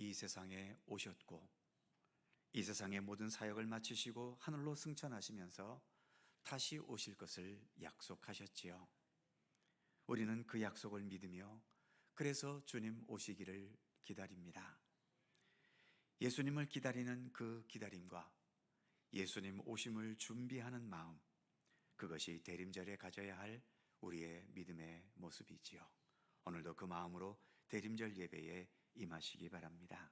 이 세상에 오셨고 이 세상의 모든 사역을 마치시고 하늘로 승천하시면서 다시 오실 것을 약속하셨지요. 우리는 그 약속을 믿으며 그래서 주님 오시기를 기다립니다. 예수님을 기다리는 그 기다림과 예수님 오심을 준비하는 마음, 그것이 대림절에 가져야 할 우리의 믿음의 모습이지요. 오늘도 그 마음으로 대림절 예배에 임하시기 바랍니다.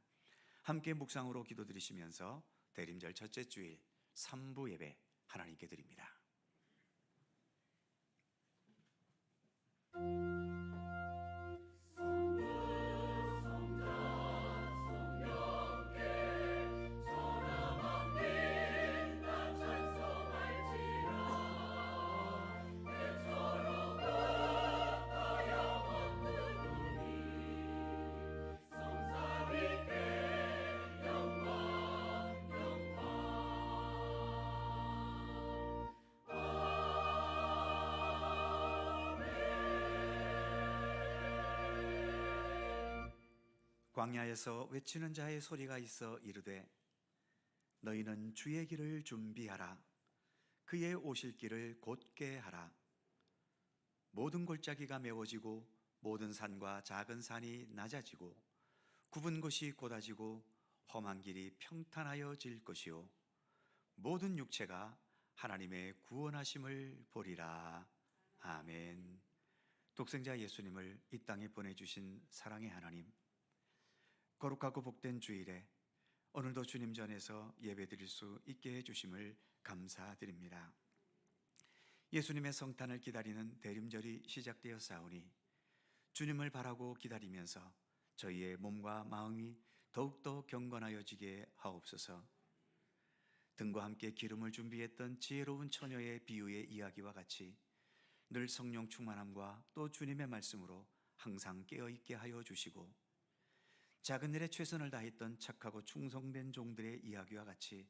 함께 묵상으로 기도드리시면서 대림절 첫째 주일 3부 예배 하나님께 드립니다. 광야에서 외치는 자의 소리가 있어 이르되 너희는 주의 길을 준비하라. 그의 오실 길을 곧게 하라. 모든 골짜기가 메워지고 모든 산과 작은 산이 낮아지고 굽은 곳이 곧아지고 험한 길이 평탄하여질 것이요 모든 육체가 하나님의 구원하심을 보리라. 아멘. 독생자 예수님을 이 땅에 보내주신 사랑의 하나님, 거룩하고 복된 주일에 오늘도 주님 전에서 예배드릴 수 있게 해주심을 감사드립니다. 예수님의 성탄을 기다리는 대림절이 시작되었사오니 주님을 바라고 기다리면서 저희의 몸과 마음이 더욱더 경건하여지게 하옵소서. 등과 함께 기름을 준비했던 지혜로운 처녀의 비유의 이야기와 같이 늘 성령 충만함과 또 주님의 말씀으로 항상 깨어있게 하여 주시고 작은 일에 최선을 다했던 착하고 충성된 종들의 이야기와 같이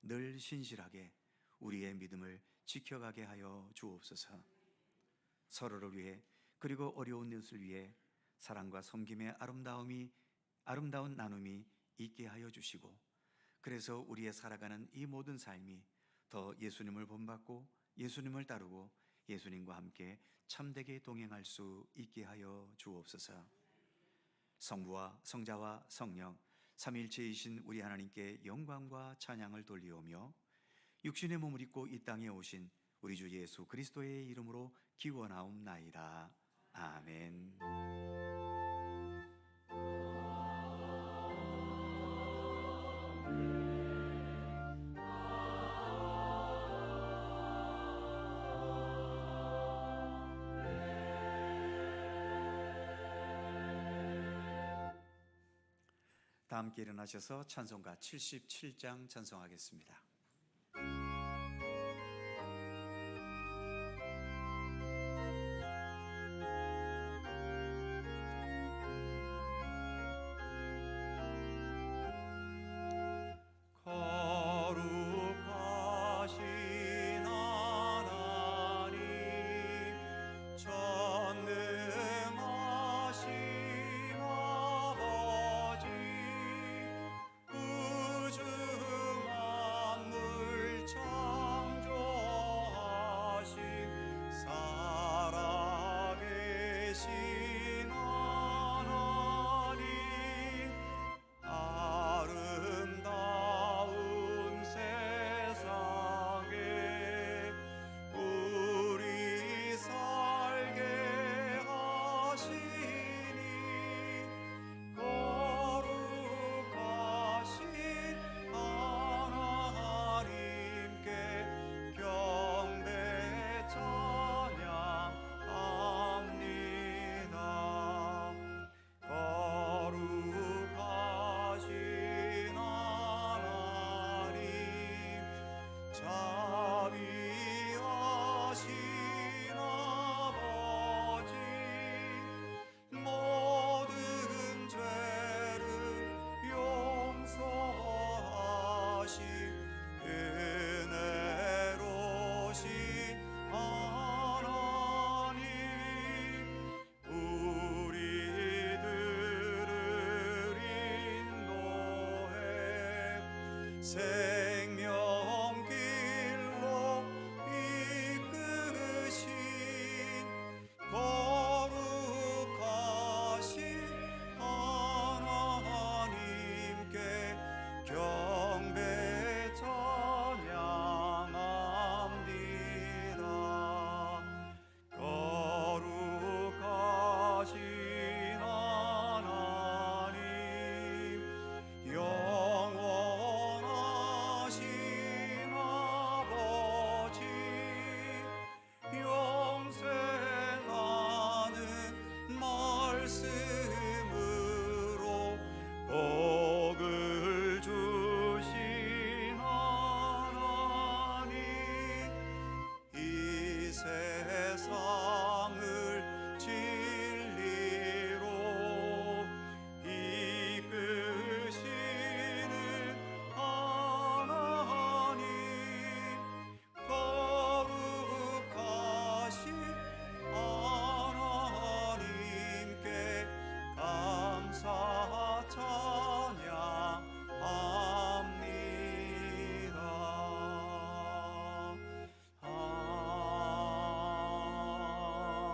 늘 신실하게 우리의 믿음을 지켜가게 하여 주옵소서. 서로를 위해 그리고 어려운 이웃을 위해 사랑과 섬김의 아름다운 나눔이 있게 하여 주시고 그래서 우리의 살아가는 이 모든 삶이 더 예수님을 본받고 예수님을 따르고 예수님과 함께 참되게 동행할 수 있게 하여 주옵소서. 성부와 성자와 성령 삼위일체이신 우리 하나님께 영광과 찬양을 돌리오며 육신의 몸을 입고 이 땅에 오신 우리 주 예수 그리스도의 이름으로 기원하옵나이다. 아멘. 다 함께 일어나셔서 찬송가 77장 찬송하겠습니다. 거룩하신 하나님 전능하신 아버지 우주 만물을 생명길로 이끄신 거룩하신 하나님께 경배 찬양합니다. 거룩하신 하나님, 영원하신 아버지, 영생하는 말씀으로 복을 주신 하나님, 이 세상을 진리로 이끄시는 하나님, 거룩하신 하나님께 감사 찬양합니다.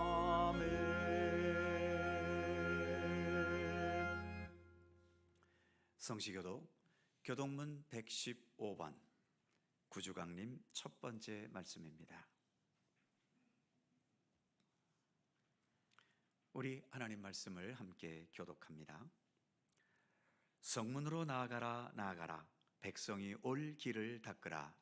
아멘. 성시교도 교동문 115번 구주강림 첫 번째 말씀입니다. 우리 하나님 말씀을 함께 교독합니다. 성문으로 나아가라 나아가라, 백성이 올 길을 닦으라.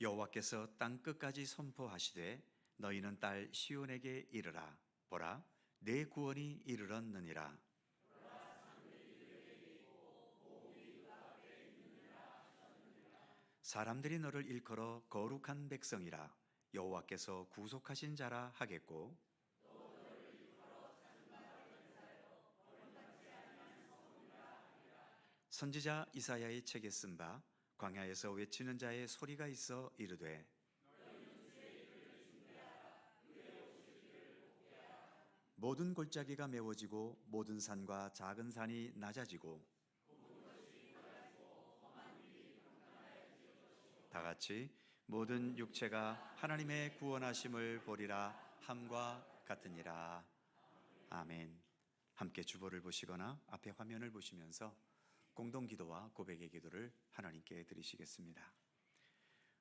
여호와께서 땅 끝까지 선포하시되 너희는 딸 시온에게 이르라. 보라, 내 구원이 이르렀느니라. 사람들이 너를 일컬어 거룩한 백성이라, 여호와께서 구속하신 자라 하겠고, 선지자 이사야의 책에 쓴 바 광야에서 외치는 자의 소리가 있어 이르되, 모든 골짜기가 메워지고 모든 산과 작은 산이 낮아지고 다 같이 모든 육체가 하나님의 구원하심을 보리라 함과 같으니라. 아멘. 함께 주보를 보시거나 앞에 화면을 보시면서 공동기도와 고백의 기도를 하나님께 드리시겠습니다.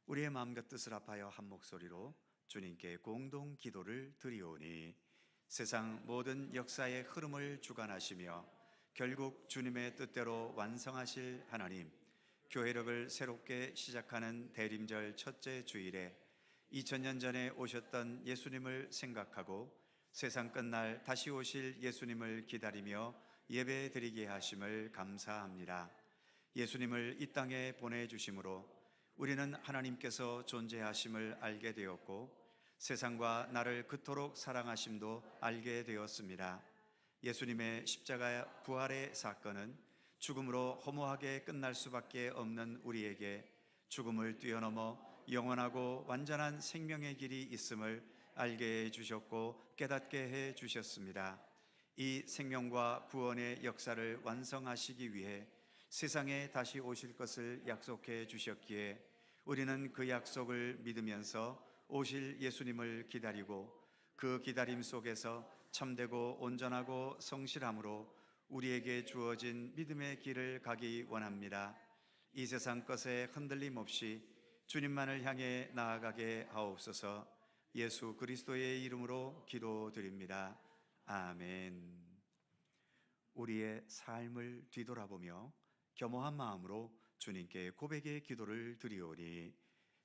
우리의 마음과 뜻을 합하여 한 목소리로 주님께 공동기도를 드리오니, 세상 모든 역사의 흐름을 주관하시며 결국 주님의 뜻대로 완성하실 하나님, 교회력을 새롭게 시작하는 대림절 첫째 주일에 2000년 전에 오셨던 예수님을 생각하고 세상 끝날 다시 오실 예수님을 기다리며 예배드리게 하심을 감사합니다. 예수님을 이 땅에 보내주심으로 우리는 하나님께서 존재하심을 알게 되었고 세상과 나를 그토록 사랑하심도 알게 되었습니다. 예수님의 십자가 부활의 사건은 죽음으로 허무하게 끝날 수밖에 없는 우리에게 죽음을 뛰어넘어 영원하고 완전한 생명의 길이 있음을 알게 해 주셨고 깨닫게 해 주셨습니다. 이 생명과 구원의 역사를 완성하시기 위해 세상에 다시 오실 것을 약속해 주셨기에 우리는 그 약속을 믿으면서 오실 예수님을 기다리고 그 기다림 속에서 참되고 온전하고 성실함으로 우리에게 주어진 믿음의 길을 가기 원합니다. 이 세상 것에 흔들림 없이 주님만을 향해 나아가게 하옵소서. 예수 그리스도의 이름으로 기도드립니다. 아멘. 우리의 삶을 뒤돌아보며 겸허한 마음으로 주님께 고백의 기도를 드리오니,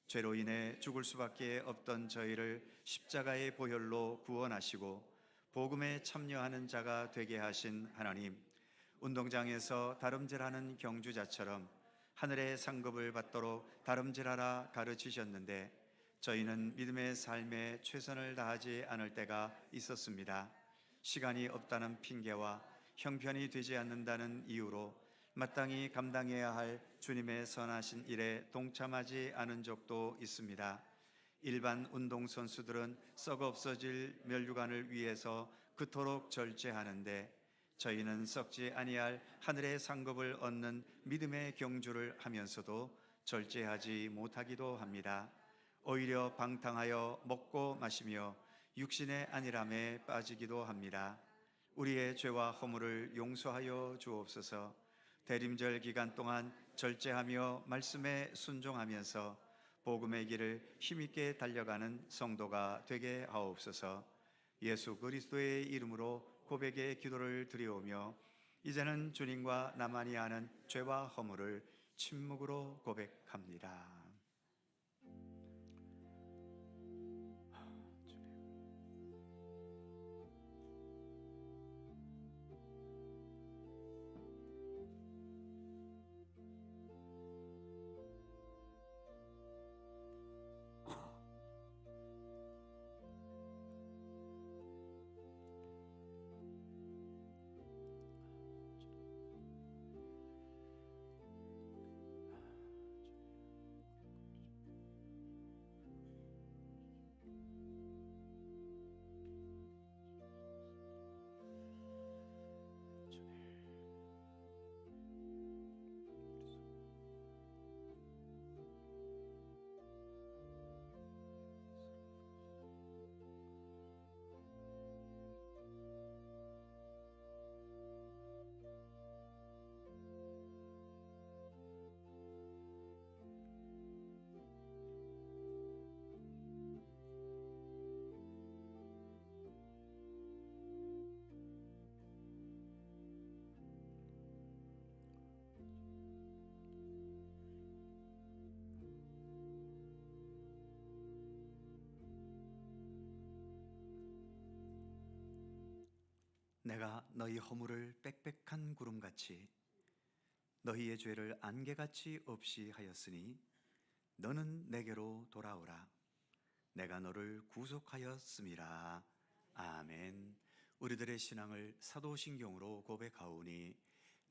죄로 인해 죽을 수밖에 없던 저희를 십자가의 보혈로 구원하시고 복음에 참여하는 자가 되게 하신 하나님, 운동장에서 다름질하는 경주자처럼 하늘의 상급을 받도록 다름질하라 가르치셨는데 저희는 믿음의 삶에 최선을 다하지 않을 때가 있었습니다. 시간이 없다는 핑계와 형편이 되지 않는다는 이유로 마땅히 감당해야 할 주님의 선하신 일에 동참하지 않은 적도 있습니다. 일반 운동선수들은 썩어 없어질 멸류관을 위해서 그토록 절제하는데 저희는 썩지 아니할 하늘의 상급을 얻는 믿음의 경주를 하면서도 절제하지 못하기도 합니다. 오히려 방탕하여 먹고 마시며 육신의 안일함에 빠지기도 합니다. 우리의 죄와 허물을 용서하여 주옵소서. 대림절 기간 동안 절제하며 말씀에 순종하면서 복음의 길을 힘있게 달려가는 성도가 되게 하옵소서. 예수 그리스도의 이름으로 고백의 기도를 드리오며 이제는 주님과 나만이 아는 죄와 허물을 침묵으로 고백합니다. 내가 너희 허물을 빽빽한 구름같이 너희의 죄를 안개같이 없이 하였으니 너는 내게로 돌아오라. 내가 너를 구속하였음이라. 아멘. 우리들의 신앙을 사도신경으로 고백하오니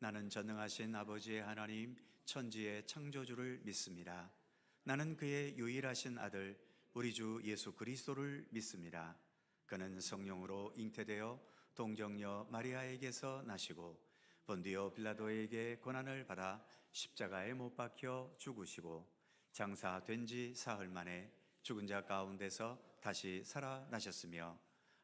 나는 전능하신 아버지의 하나님 천지의 창조주를 믿습니다. 나는 그의 유일하신 아들 우리 주 예수 그리스도를 믿습니다. 그는 성령으로 잉태되어 동정녀 마리아에게서 나시고 본디오 빌라도에게 고난을 받아 십자가에 못 박혀 죽으시고 장사된 지 사흘 만에 죽은 자 가운데서 다시 살아나셨으며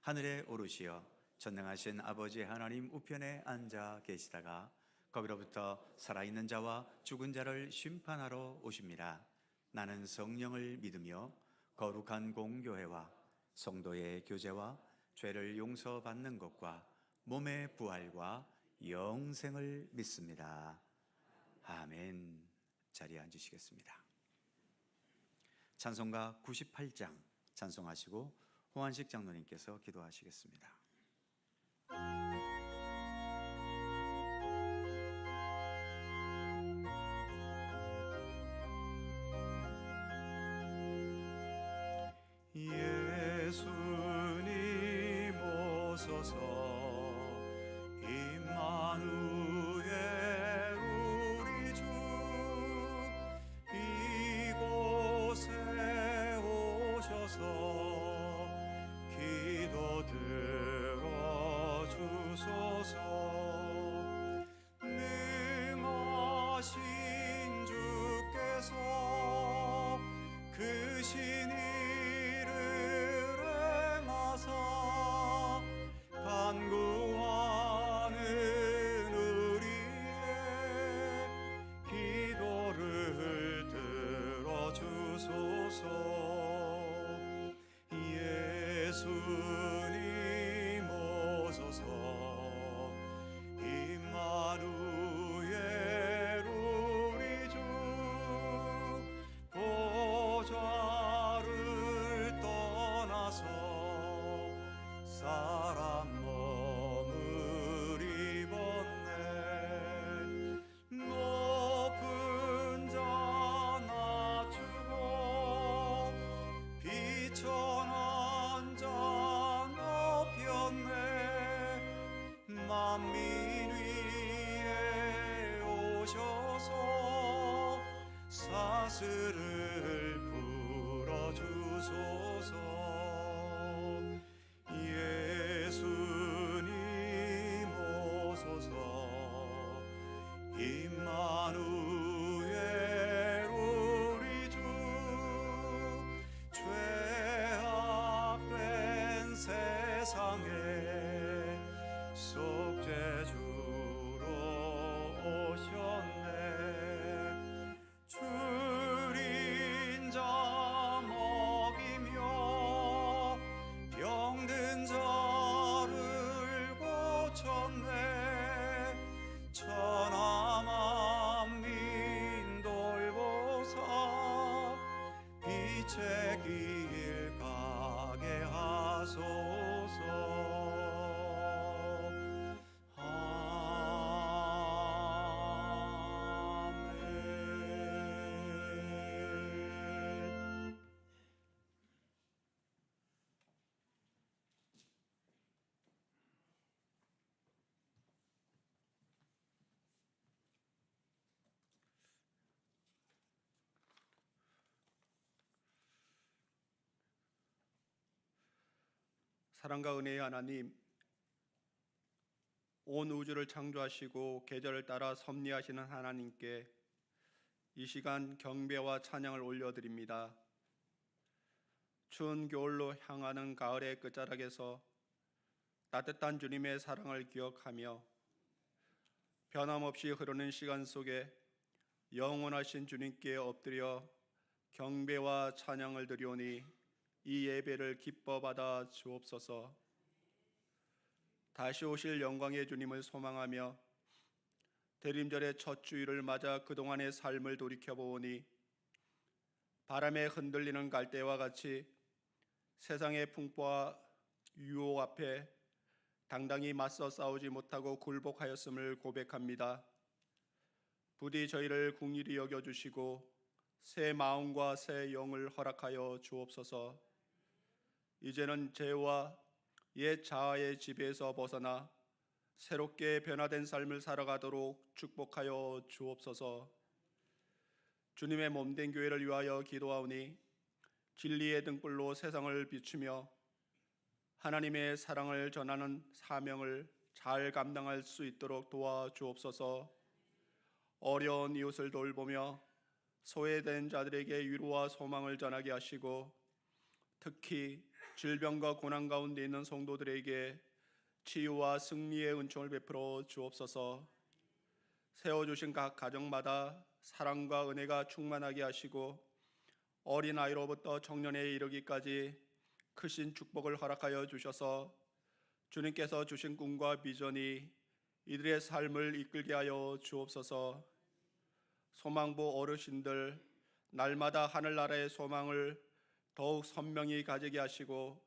하늘에 오르시어 전능하신 아버지 하나님 우편에 앉아 계시다가 거기로부터 살아있는 자와 죽은 자를 심판하러 오십니다. 나는 성령을 믿으며 거룩한 공교회와 성도의 교제와 죄를 용서받는 것과 몸의 부활과 영생을 믿습니다. 아멘. 자리에 앉으시겠습니다. 찬송가 98장 찬송하시고 호환식 장로님께서 기도하시겠습니다. 예수님 오소서 임마누엘 우리 주 이곳에 오셔서 기도 들어주소서. 능하신 주께서 그 신이를 행하사 간구하는 우리의 기도를 들어주소서. 예수님 오소서 임마누엘 우리 주 보좌를 떠나서 사람 몸을 입었네. 높은 자 낮추고 비천한 자 높였네. 만민 위에 오셔서 사슬을 풀어주소서. 주옵소서. 임마누엘 우리 주 죄악된 세상에 속죄주로 오셨네. 줄인 자 먹이며 병든 자를 고쳤네. 천하만민 돌보사 빛의 길 가게 하소서. 아멘. 사랑과 은혜의 하나님, 온 우주를 창조하시고 계절을 따라 섭리하시는 하나님께 이 시간 경배와 찬양을 올려드립니다. 추운 겨울로 향하는 가을의 끝자락에서 따뜻한 주님의 사랑을 기억하며 변함없이 흐르는 시간 속에 영원하신 주님께 엎드려 경배와 찬양을 드리오니 이 예배를 기뻐 받아 주옵소서. 다시 오실 영광의 주님을 소망하며 대림절의 첫 주일을 맞아 그동안의 삶을 돌이켜보니 바람에 흔들리는 갈대와 같이 세상의 풍파와 유혹 앞에 당당히 맞서 싸우지 못하고 굴복하였음을 고백합니다. 부디 저희를 긍휼히 여겨주시고 새 마음과 새 영을 허락하여 주옵소서. 이제는 죄와 옛 자아의 지배에서 벗어나 새롭게 변화된 삶을 살아가도록 축복하여 주옵소서. 주님의 몸된 교회를 위하여 기도하오니 진리의 등불로 세상을 비추며 하나님의 사랑을 전하는 사명을 잘 감당할 수 있도록 도와주옵소서. 어려운 이웃을 돌보며 소외된 자들에게 위로와 소망을 전하게 하시고 특히 질병과 고난 가운데 있는 성도들에게 치유와 승리의 은총을 베풀어 주옵소서. 세워주신 각 가정마다 사랑과 은혜가 충만하게 하시고 어린아이로부터 청년에 이르기까지 크신 축복을 허락하여 주셔서 주님께서 주신 꿈과 비전이 이들의 삶을 이끌게 하여 주옵소서. 소망부 어르신들 날마다 하늘나라의 소망을 더욱 선명히 가지게 하시고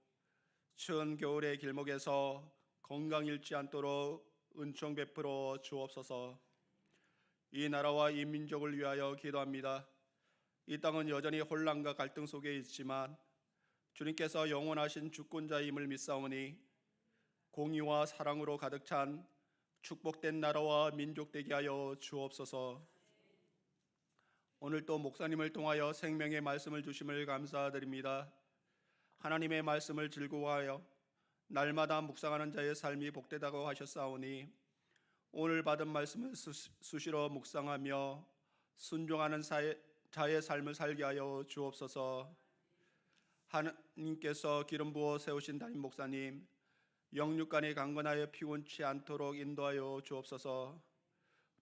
추운 겨울의 길목에서 건강 잃지 않도록 은총 베풀어 주옵소서. 이 나라와 이 민족을 위하여 기도합니다. 이 땅은 여전히 혼란과 갈등 속에 있지만 주님께서 영원하신 주권자임을 믿사오니 공의와 사랑으로 가득 찬 축복된 나라와 민족 되게 하여 주옵소서. 오늘 또 목사님을 통하여 생명의 말씀을 주심을 감사드립니다. 하나님의 말씀을 즐거워하여 날마다 묵상하는 자의 삶이 복되다고 하셨사오니 오늘 받은 말씀을 수시로 묵상하며 순종하는 자의 삶을 살게 하여 주옵소서. 하나님께서 기름 부어 세우신 담임 목사님 영육간에 강건하여 피곤치 않도록 인도하여 주옵소서.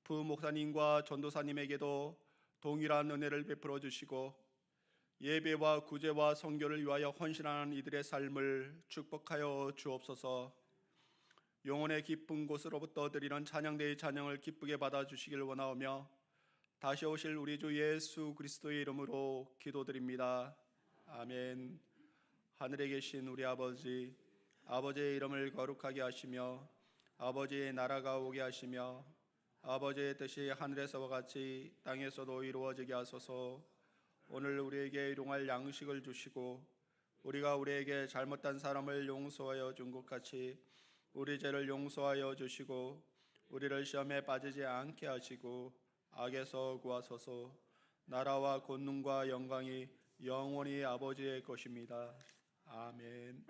부목사님과 전도사님에게도 동일한 은혜를 베풀어 주시고 예배와 구제와 선교를 위하여 헌신하는 이들의 삶을 축복하여 주옵소서. 영혼의 깊은 곳으로부터 드리는 찬양대의 찬양을 기쁘게 받아주시길 원하오며 다시 오실 우리 주 예수 그리스도의 이름으로 기도드립니다. 아멘. 하늘에 계신 우리 아버지, 아버지의 이름을 거룩하게 하시며 아버지의 나라가 오게 하시며 아버지의 뜻이 하늘에서와 같이 땅에서도 이루어지게 하소서. 오늘 우리에게 일용할 양식을 주시고 우리가 우리에게 잘못한 사람을 용서하여 준 것 같이 우리 죄를 용서하여 주시고 우리를 시험에 빠지지 않게 하시고 악에서 구하소서. 나라와 권능과 영광이 영원히 아버지의 것입니다. 아멘.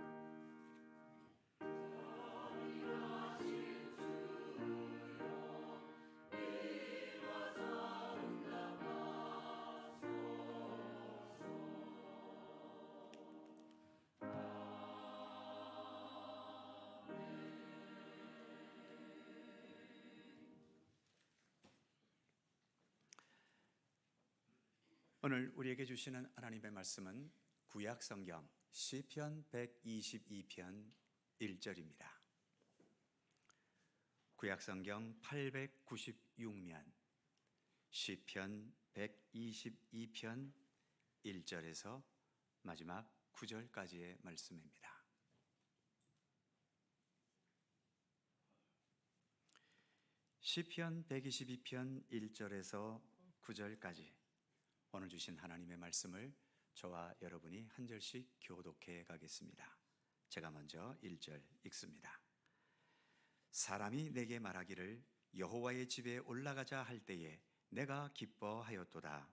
오늘 우리에게 주시는 하나님의 말씀은 구약 성경 시편 122편 1절입니다. 구약 성경 896면 시편 122편 1절에서 마지막 9절까지의 말씀입니다. 시편 122편 1절에서 9절까지 오늘 주신 하나님의 말씀을 저와 여러분이 한 절씩 교독해 가겠습니다. 제가 먼저 1절 읽습니다. 사람이 내게 말하기를 여호와의 집에 올라가자 할 때에 내가 기뻐하였도다.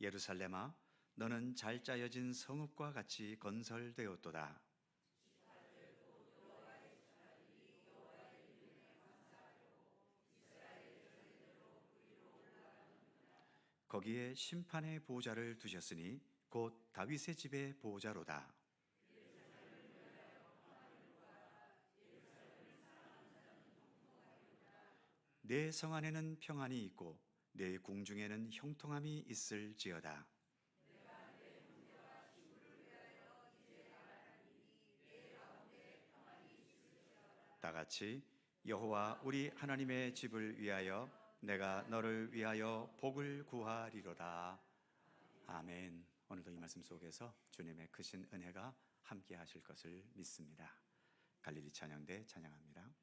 예루살렘아, 너는 잘 짜여진 성읍과 같이 건설되었도다. 거기에 심판의 보좌를 두셨으니 곧 다윗의 집의 보좌로다. 내 성 안에는 평안이 있고 내 궁중에는 형통함이 있을지어다. 다 같이 여호와 우리 하나님의 집을 위하여 내가 너를 위하여 복을 구하리로다. 아멘. 오늘도 이 말씀 속에서 주님의 크신 은혜가 함께 하실 것을 믿습니다. 갈릴리 찬양대 찬양합니다.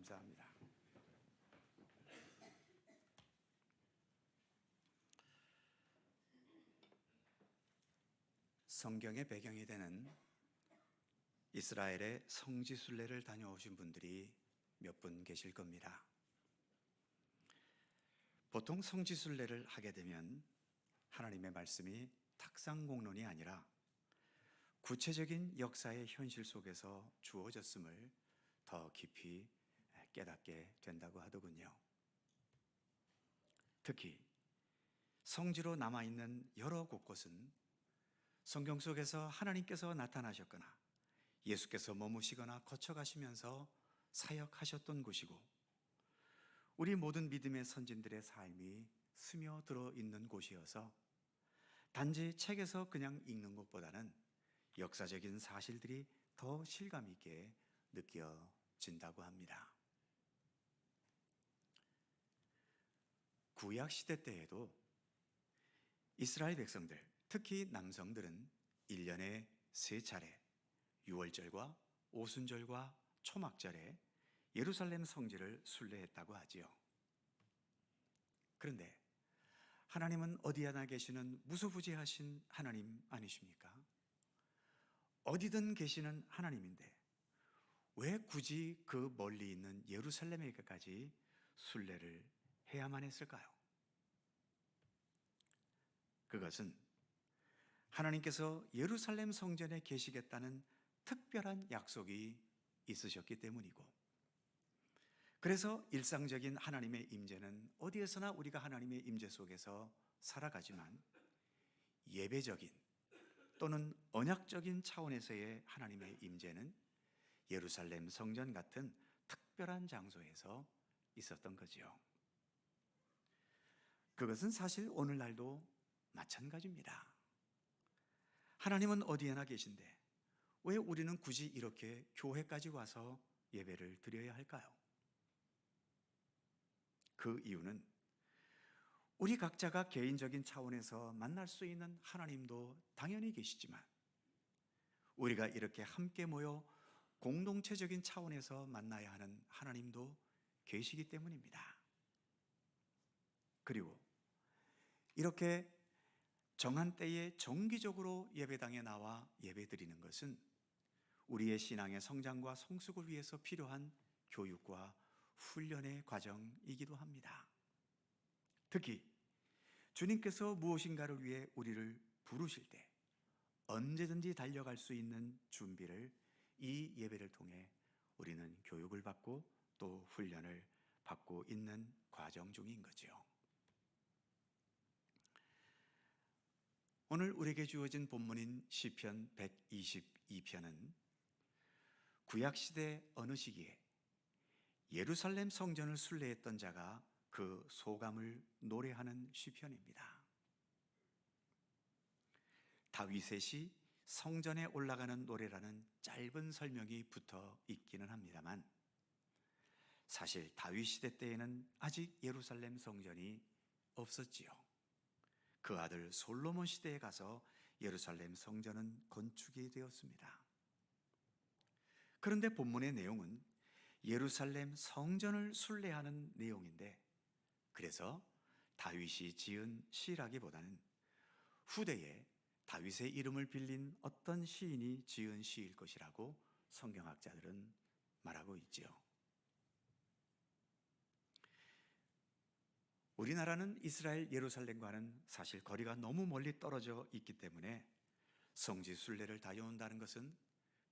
감사합니다. 성경의 배경이 되는 이스라엘의 성지순례를 다녀오신 분들이 몇 분 계실 겁니다. 보통 성지순례를 하게 되면 하나님의 말씀이 탁상공론이 아니라 구체적인 역사의 현실 속에서 주어졌음을 더 깊이 깨닫게 된다고 하더군요. 특히 성지로 남아있는 여러 곳곳은 성경 속에서 하나님께서 나타나셨거나 예수께서 머무시거나 거쳐가시면서 사역하셨던 곳이고, 우리 모든 믿음의 선진들의 삶이 스며들어 있는 곳이어서 단지 책에서 그냥 읽는 것보다는 역사적인 사실들이 더 실감 있게 느껴진다고 합니다. 구약 시대 때에도 이스라엘 백성들, 특히 남성들은 1년에 3차례 유월절과 오순절과 초막절에 예루살렘 성지를 순례했다고 하지요. 그런데 하나님은 어디 하나 계시는 무소부지하신 하나님 아니십니까? 어디든 계시는 하나님인데 왜 굳이 그 멀리 있는 예루살렘에까지 순례를 해야만 했을까요? 그것은 하나님께서 예루살렘 성전에 계시겠다는 특별한 약속이 있으셨기 때문이고, 그래서 일상적인 하나님의 임재는 어디에서나 우리가 하나님의 임재 속에서 살아가지만 예배적인 또는 언약적인 차원에서의 하나님의 임재는 예루살렘 성전 같은 특별한 장소에서 있었던 거지요. 그것은 사실 오늘날도 마찬가지입니다. 하나님은 어디에나 계신데 왜 우리는 굳이 이렇게 교회까지 와서 예배를 드려야 할까요? 그 이유는 우리 각자가 개인적인 차원에서 만날 수 있는 하나님도 당연히 계시지만 우리가 이렇게 함께 모여 공동체적인 차원에서 만나야 하는 하나님도 계시기 때문입니다. 그리고 이렇게 정한 때에 정기적으로 예배당에 나와 예배드리는 것은 우리의 신앙의 성장과 성숙을 위해서 필요한 교육과 훈련의 과정이기도 합니다. 특히 주님께서 무엇인가를 위해 우리를 부르실 때 언제든지 달려갈 수 있는 준비를 이 예배를 통해 우리는 교육을 받고 또 훈련을 받고 있는 과정 중인 거죠. 오늘 우리에게 주어진 본문인 시편 122편은 구약시대 어느 시기에 예루살렘 성전을 순례했던 자가 그 소감을 노래하는 시편입니다. 다윗의 시 성전에 올라가는 노래라는 짧은 설명이 붙어 있기는 합니다만, 사실 다윗 시대 때에는 아직 예루살렘 성전이 없었지요. 그 아들 솔로몬 시대에 가서 예루살렘 성전은 건축이 되었습니다. 그런데 본문의 내용은 예루살렘 성전을 순례하는 내용인데, 그래서 다윗이 지은 시라기보다는 후대에 다윗의 이름을 빌린 어떤 시인이 지은 시일 것이라고 성경학자들은 말하고 있지요. 우리나라는 이스라엘 예루살렘과는 사실 거리가 너무 멀리 떨어져 있기 때문에 성지 순례를 다녀온다는 것은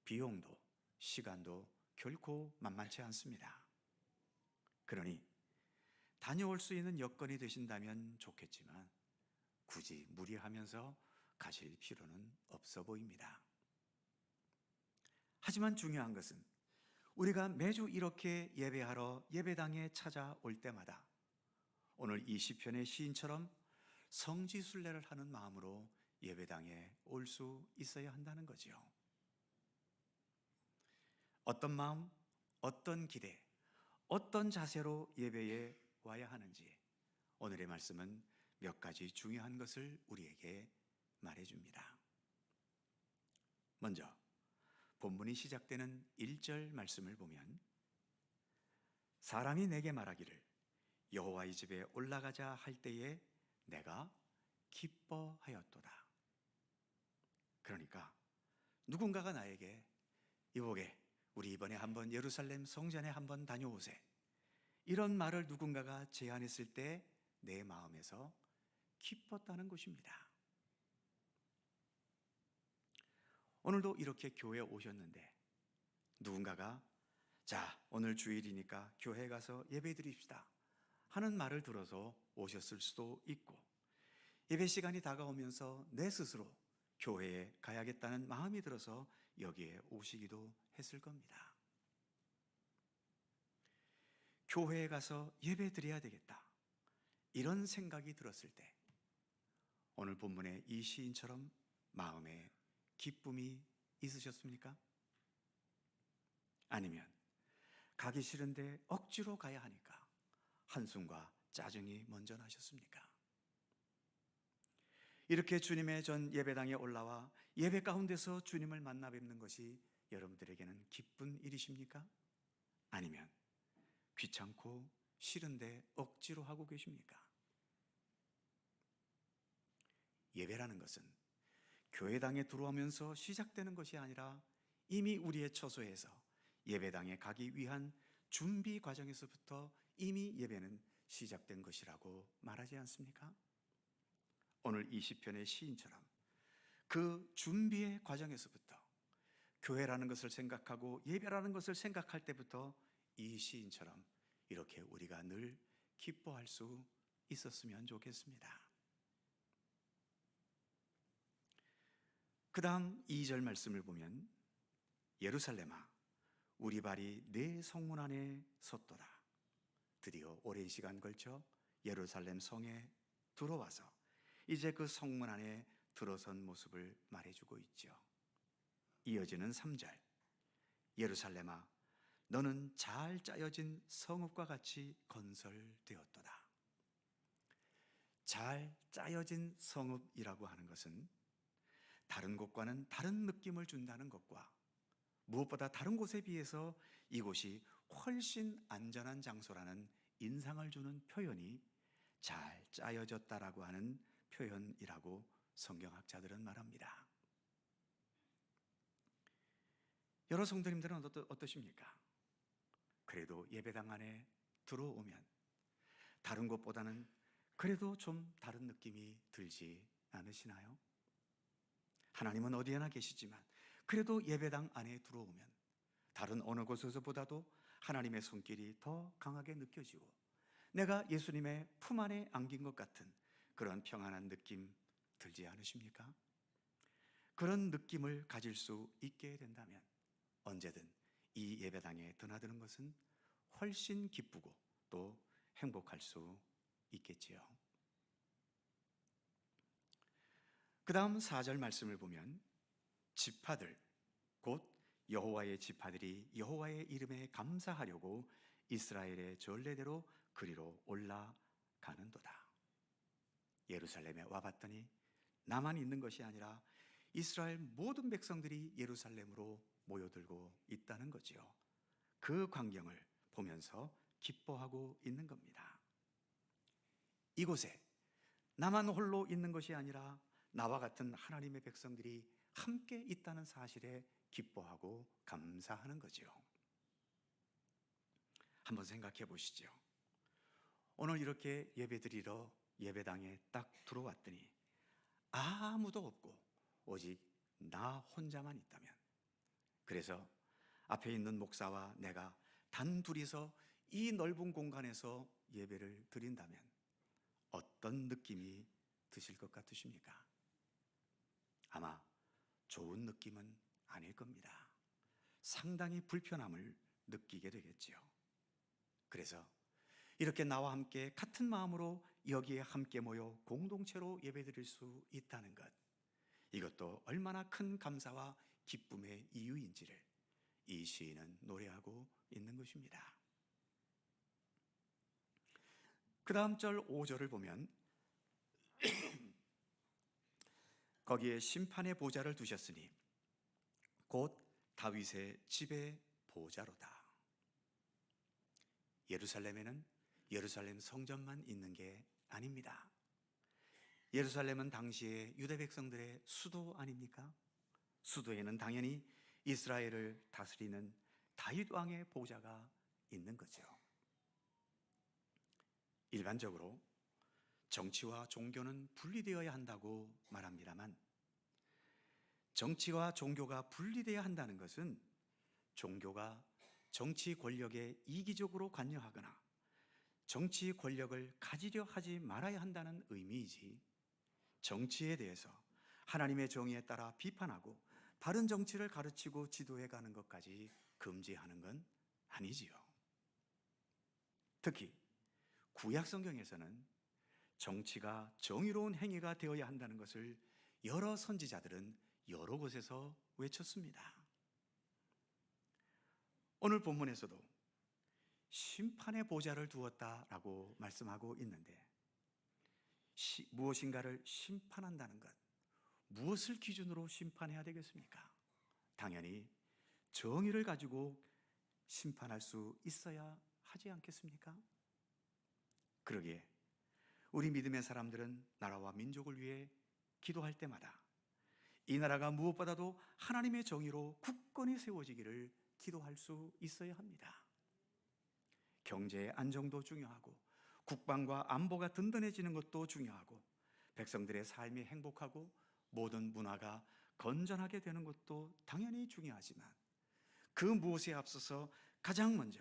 비용도 시간도 결코 만만치 않습니다. 그러니 다녀올 수 있는 여건이 되신다면 좋겠지만 굳이 무리하면서 가실 필요는 없어 보입니다. 하지만 중요한 것은 우리가 매주 이렇게 예배하러 예배당에 찾아올 때마다 오늘 이 시편의 시인처럼 성지순례를 하는 마음으로 예배당에 올 수 있어야 한다는 거지요. 어떤 마음, 어떤 기대, 어떤 자세로 예배에 와야 하는지 오늘의 말씀은 몇 가지 중요한 것을 우리에게 말해줍니다. 먼저 본문이 시작되는 1절 말씀을 보면 사람이 내게 말하기를 여호와의 집에 올라가자 할 때에 내가 기뻐하였도다. 그러니까 누군가가 나에게 이보게 우리 이번에 한번 예루살렘 성전에 한번 다녀오세, 이런 말을 누군가가 제안했을 때 내 마음에서 기뻤다는 것입니다. 오늘도 이렇게 교회에 오셨는데 누군가가 자, 오늘 주일이니까 교회에 가서 예배 드립시다 하는 말을 들어서 오셨을 수도 있고, 예배 시간이 다가오면서 내 스스로 교회에 가야겠다는 마음이 들어서 여기에 오시기도 했을 겁니다. 교회에 가서 예배 드려야 되겠다, 이런 생각이 들었을 때 오늘 본문의 이 시인처럼 마음에 기쁨이 있으셨습니까? 아니면 가기 싫은데 억지로 가야 하니까 한숨과 짜증이 먼저 나셨습니까? 이렇게 주님의 전 예배당에 올라와 예배 가운데서 주님을 만나 뵙는 것이 여러분들에게는 기쁜 일이십니까? 아니면 귀찮고 싫은데 억지로 하고 계십니까? 예배라는 것은 교회당에 들어오면서 시작되는 것이 아니라 이미 우리의 처소에서 예배당에 가기 위한 준비 과정에서부터 이미 예배는 시작된 것이라고 말하지 않습니까? 오늘 이 시편의 시인처럼 그 준비의 과정에서부터 교회라는 것을 생각하고 예배라는 것을 생각할 때부터 이 시인처럼 이렇게 우리가 늘 기뻐할 수 있었으면 좋겠습니다. 그 다음 2절 말씀을 보면 예루살렘아 우리 발이 네 성문 안에 섰도다. 드디어 오랜 시간 걸쳐 예루살렘 성에 들어와서 이제 그 성문 안에 들어선 모습을 말해주고 있죠. 이어지는 3절 예루살렘아 너는 잘 짜여진 성읍과 같이 건설되었도다. 잘 짜여진 성읍이라고 하는 것은 다른 곳과는 다른 느낌을 준다는 것과 무엇보다 다른 곳에 비해서 이곳이 훨씬 안전한 장소라는 인상을 주는 표현이 잘 짜여졌다라고 하는 표현이라고 성경학자들은 말합니다. 여러 성도님들은 어떠십니까? 그래도 예배당 안에 들어오면 다른 곳보다는 그래도 좀 다른 느낌이 들지 않으시나요? 하나님은 어디에나 계시지만 그래도 예배당 안에 들어오면 다른 어느 곳에서보다도 하나님의 손길이 더 강하게 느껴지고 내가 예수님의 품 안에 안긴 것 같은 그런 평안한 느낌 들지 않으십니까? 그런 느낌을 가질 수 있게 된다면 언제든 이 예배당에 드나드는 것은 훨씬 기쁘고 또 행복할 수 있겠지요. 그 다음 4절 말씀을 보면 지파들 곧 여호와의 지파들이 여호와의 이름에 감사하려고 이스라엘의 전례대로 그리로 올라가는도다. 예루살렘에 와봤더니 나만 있는 것이 아니라 이스라엘 모든 백성들이 예루살렘으로 모여들고 있다는 거지요. 그 광경을 보면서 기뻐하고 있는 겁니다. 이곳에 나만 홀로 있는 것이 아니라 나와 같은 하나님의 백성들이 함께 있다는 사실에 기뻐하고 감사하는 거지요. 한번 생각해 보시죠. 오늘 이렇게 예배드리러 예배당에 딱 들어왔더니 아무도 없고 오직 나 혼자만 있다면, 그래서 앞에 있는 목사와 내가 단둘이서 이 넓은 공간에서 예배를 드린다면 어떤 느낌이 드실 것 같으십니까? 아마 좋은 느낌은 아닐 겁니다. 상당히 불편함을 느끼게 되겠지요. 그래서 이렇게 나와 함께 같은 마음으로 여기에 함께 모여 공동체로 예배드릴 수 있다는 것, 이것도 얼마나 큰 감사와 기쁨의 이유인지를 이 시인은 노래하고 있는 것입니다. 그 다음 절 5절을 보면 거기에 심판의 보좌를 두셨으니 곧 다윗의 집의 보좌로다. 예루살렘에는 예루살렘 성전만 있는 게 아닙니다. 예루살렘은 당시의 유대 백성들의 수도 아닙니까? 수도에는 당연히 이스라엘을 다스리는 다윗 왕의 보좌가 있는 거죠. 일반적으로 정치와 종교는 분리되어야 한다고 말합니다만, 정치와 종교가 분리되어야 한다는 것은 종교가 정치 권력에 이기적으로 관여하거나 정치 권력을 가지려 하지 말아야 한다는 의미이지, 정치에 대해서 하나님의 정의에 따라 비판하고 바른 정치를 가르치고 지도해 가는 것까지 금지하는 건 아니지요. 특히 구약 성경에서는 정치가 정의로운 행위가 되어야 한다는 것을 여러 선지자들은 여러 곳에서 외쳤습니다. 오늘 본문에서도 심판의 보좌를 두었다라고 말씀하고 있는데, 무엇인가를 심판한다는 것, 무엇을 기준으로 심판해야 되겠습니까? 당연히 정의를 가지고 심판할 수 있어야 하지 않겠습니까? 그러기에 우리 믿음의 사람들은 나라와 민족을 위해 기도할 때마다 이 나라가 무엇보다도 하나님의 정의로 굳건히 세워지기를 기도할 수 있어야 합니다. 경제의 안정도 중요하고 국방과 안보가 든든해지는 것도 중요하고 백성들의 삶이 행복하고 모든 문화가 건전하게 되는 것도 당연히 중요하지만, 그 무엇에 앞서서 가장 먼저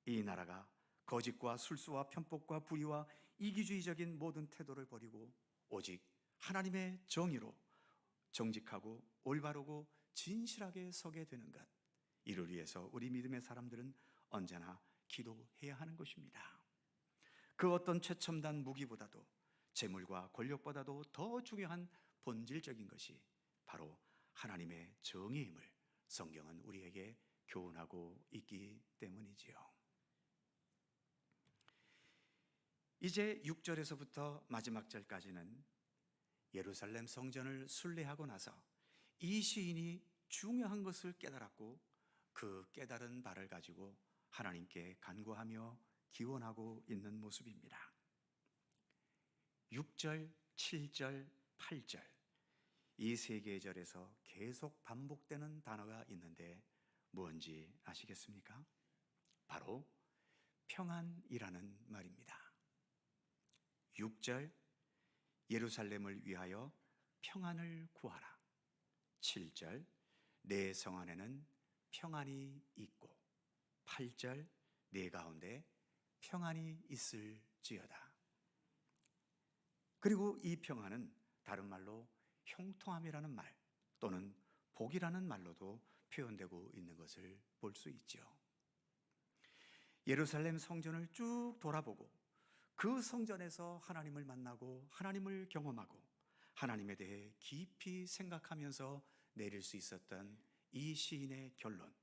이 나라가 거짓과 술수와 편법과 불의와 이기주의적인 모든 태도를 버리고 오직 하나님의 정의로 정직하고 올바르고 진실하게 서게 되는 것, 이를 위해서 우리 믿음의 사람들은 언제나 기도해야 하는 것입니다. 그 어떤 최첨단 무기보다도 재물과 권력보다도 더 중요한 본질적인 것이 바로 하나님의 정의임을 성경은 우리에게 교훈하고 있기 때문이지요. 이제 6절에서부터 마지막 절까지는 예루살렘 성전을 순례하고 나서 이 시인이 중요한 것을 깨달았고 그 깨달은 바를 가지고 하나님께 간구하며 기원하고 있는 모습입니다. 6절, 7절, 8절 이 세 개의 절에서 계속 반복되는 단어가 있는데 뭔지 아시겠습니까? 바로 평안이라는 말입니다. 6절, 예루살렘을 위하여 평안을 구하라. 7절, 내 성 안에는 평안이 있고, 8절, 내 가운데 평안이 있을지어다. 그리고 이 평안은 다른 말로 형통함이라는 말 또는 복이라는 말로도 표현되고 있는 것을 볼 수 있죠. 예루살렘 성전을 쭉 돌아보고 그 성전에서 하나님을 만나고 하나님을 경험하고 하나님에 대해 깊이 생각하면서 내릴 수 있었던 이 시인의 결론,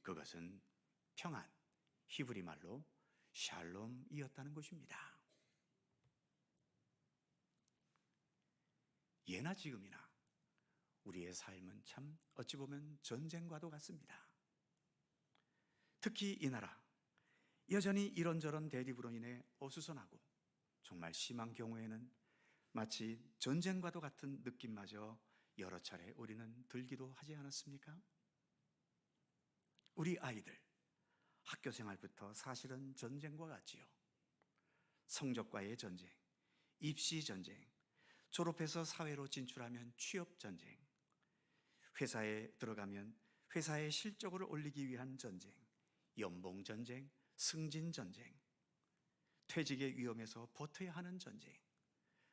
그것은 평안, 히브리 말로 샬롬이었다는 것입니다. 예나 지금이나 우리의 삶은 참 어찌 보면 전쟁과도 같습니다. 특히 이 나라, 여전히 이런저런 대립으로 인해 어수선하고 정말 심한 경우에는 마치 전쟁과도 같은 느낌마저 여러 차례 우리는 들기도 하지 않았습니까? 우리 아이들 학교 생활부터 사실은 전쟁과 같지요. 성적과의 전쟁, 입시 전쟁, 졸업해서 사회로 진출하면 취업 전쟁, 회사에 들어가면 회사의 실적을 올리기 위한 전쟁, 연봉 전쟁, 승진 전쟁, 퇴직의 위험에서 버텨야 하는 전쟁,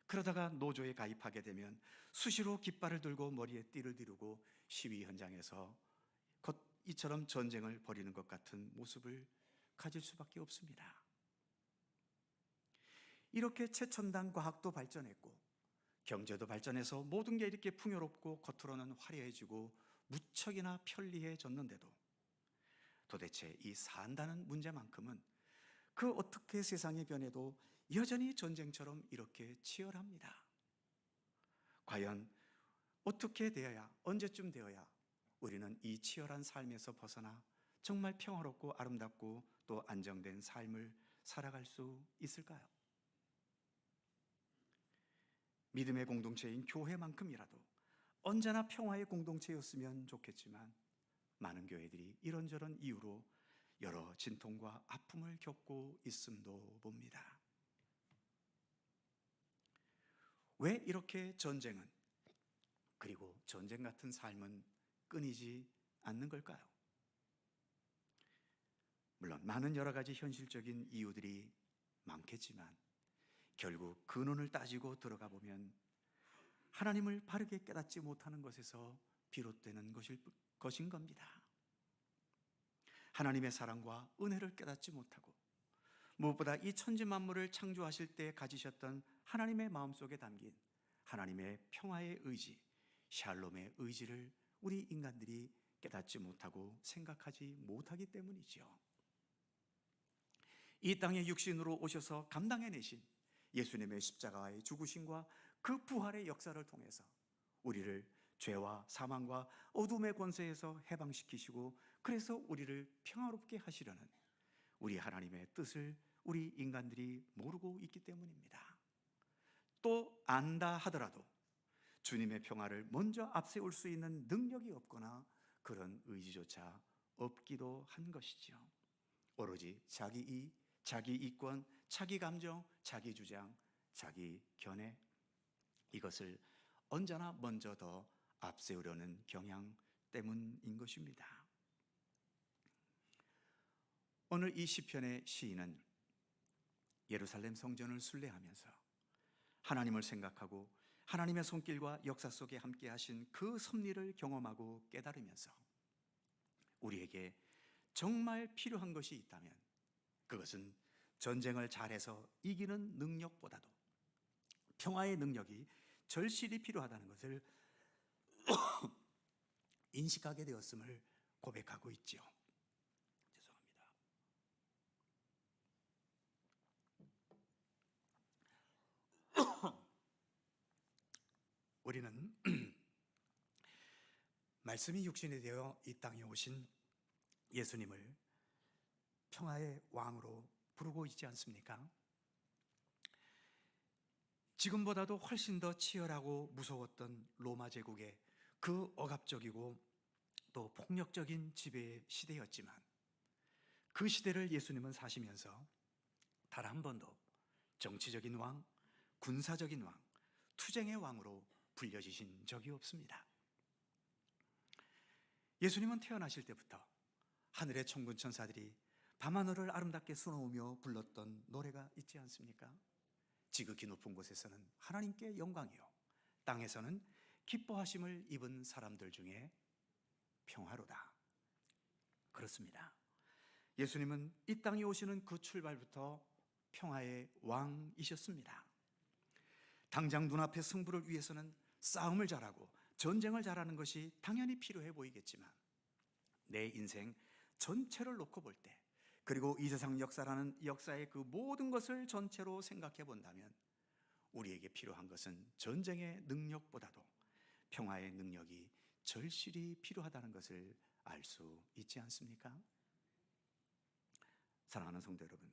그러다가 노조에 가입하게 되면 수시로 깃발을 들고 머리에 띠를 두르고 시위 현장에서 이처럼 전쟁을 벌이는 것 같은 모습을 가질 수밖에 없습니다. 이렇게 최첨단 과학도 발전했고 경제도 발전해서 모든 게 이렇게 풍요롭고 겉으로는 화려해지고 무척이나 편리해졌는데도 도대체 이 산다는 문제만큼은 그 어떻게 세상이 변해도 여전히 전쟁처럼 이렇게 치열합니다. 과연 어떻게 되어야, 언제쯤 되어야 우리는 이 치열한 삶에서 벗어나 정말 평화롭고 아름답고 또 안정된 삶을 살아갈 수 있을까요? 믿음의 공동체인 교회만큼이라도 언제나 평화의 공동체였으면 좋겠지만 많은 교회들이 이런저런 이유로 여러 진통과 아픔을 겪고 있음도 봅니다. 왜 이렇게 전쟁은, 그리고 전쟁 같은 삶은 끊이지 않는 걸까요? 물론 많은 여러 가지 현실적인 이유들이 많겠지만 결국 근원을 따지고 들어가 보면 하나님을 바르게 깨닫지 못하는 것에서 비롯되는 것인 겁니다. 하나님의 사랑과 은혜를 깨닫지 못하고 무엇보다 이 천지 만물을 창조하실 때 가지셨던 하나님의 마음속에 담긴 하나님의 평화의 의지, 샬롬의 의지를 우리 인간들이 깨닫지 못하고 생각하지 못하기 때문이죠. 이 땅에 육신으로 오셔서 감당해내신 예수님의 십자가의 죽으심과 그 부활의 역사를 통해서 우리를 죄와 사망과 어둠의 권세에서 해방시키시고 그래서 우리를 평화롭게 하시려는 우리 하나님의 뜻을 우리 인간들이 모르고 있기 때문입니다. 또 안다 하더라도 주님의 평화를 먼저 앞세울 수 있는 능력이 없거나 그런 의지조차 없기도 한 것이죠. 오로지 자기 이익, 자기 이권, 자기 감정, 자기 주장, 자기 견해, 이것을 언제나 먼저 더 앞세우려는 경향 때문인 것입니다. 오늘 이 시편의 시인은 예루살렘 성전을 순례하면서 하나님을 생각하고 하나님의 손길과 역사 속에 함께 하신 그 섭리를 경험하고 깨달으면서 우리에게 정말 필요한 것이 있다면 그것은 전쟁을 잘해서 이기는 능력보다도 평화의 능력이 절실히 필요하다는 것을 인식하게 되었음을 고백하고 있지요. 죄송합니다. 우리는 말씀이 육신이 되어 이 땅에 오신 예수님을 평화의 왕으로 부르고 있지 않습니까? 지금보다도 훨씬 더 치열하고 무서웠던 로마 제국의 그 억압적이고 또 폭력적인 지배의 시대였지만 그 시대를 예수님은 사시면서 단 한 번도 정치적인 왕, 군사적인 왕, 투쟁의 왕으로 불려지신 적이 없습니다. 예수님은 태어나실 때부터 하늘의 천군 천사들이 밤하늘을 아름답게 수놓으며 불렀던 노래가 있지 않습니까? 지극히 높은 곳에서는 하나님께 영광이요 땅에서는 기뻐하심을 입은 사람들 중에 평화로다. 그렇습니다. 예수님은 이 땅에 오시는 그 출발부터 평화의 왕이셨습니다. 당장 눈앞의 승부를 위해서는 싸움을 잘하고 전쟁을 잘하는 것이 당연히 필요해 보이겠지만 내 인생 전체를 놓고 볼 때 그리고 이 세상 역사라는 역사의 그 모든 것을 전체로 생각해 본다면 우리에게 필요한 것은 전쟁의 능력보다도 평화의 능력이 절실히 필요하다는 것을 알 수 있지 않습니까? 사랑하는 성도 여러분,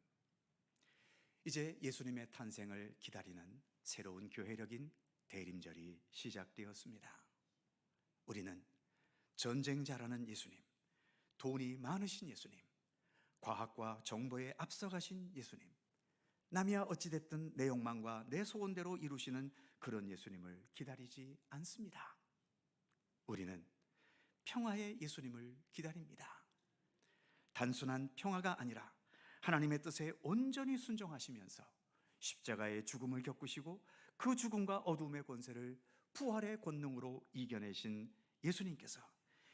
이제 예수님의 탄생을 기다리는 새로운 교회력인 대림절이 시작되었습니다. 우리는 전쟁 잘하는 예수님, 돈이 많으신 예수님, 과학과 정보에 앞서가신 예수님, 남이야 어찌됐든 내 욕망과 내 소원대로 이루시는 그런 예수님을 기다리지 않습니다. 우리는 평화의 예수님을 기다립니다. 단순한 평화가 아니라 하나님의 뜻에 온전히 순종하시면서 십자가의 죽음을 겪으시고 그 죽음과 어둠의 권세를 부활의 권능으로 이겨내신 예수님께서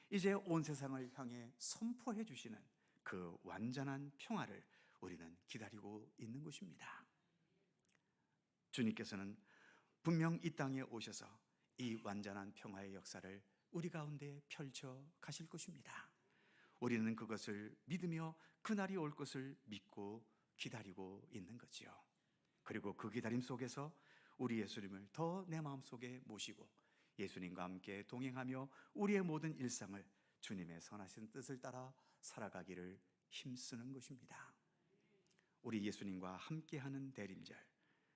이제 온 세상을 향해 선포해 주시는 그 완전한 평화를 우리는 기다리고 있는 것입니다. 주님께서는 분명 이 땅에 오셔서 이 완전한 평화의 역사를 우리 가운데 펼쳐 가실 것입니다. 우리는 그것을 믿으며 그날이 올 것을 믿고 기다리고 있는 거지요. 그리고 그 기다림 속에서 우리 예수님을 더 내 마음속에 모시고 예수님과 함께 동행하며 우리의 모든 일상을 주님의 선하신 뜻을 따라 살아가기를 힘쓰는 것입니다. 우리 예수님과 함께하는 대림절,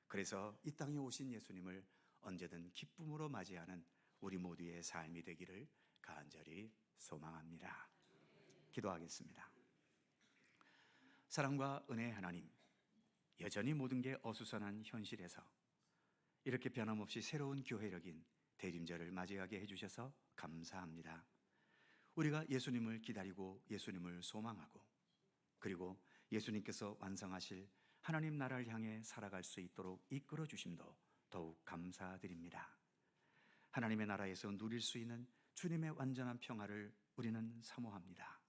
그래서 이 땅에 오신 예수님을 언제든 기쁨으로 맞이하는 우리 모두의 삶이 되기를 간절히 소망합니다. 기도하겠습니다. 사랑과 은혜의 하나님, 여전히 모든 게 어수선한 현실에서 이렇게 변함없이 새로운 교회력인 대림절을 맞이하게 해주셔서 감사합니다. 우리가 예수님을 기다리고 예수님을 소망하고 그리고 예수님께서 완성하실 하나님 나라를 향해 살아갈 수 있도록 이끌어 주심도 더욱 감사드립니다. 하나님의 나라에서 누릴 수 있는 주님의 완전한 평화를 우리는 사모합니다.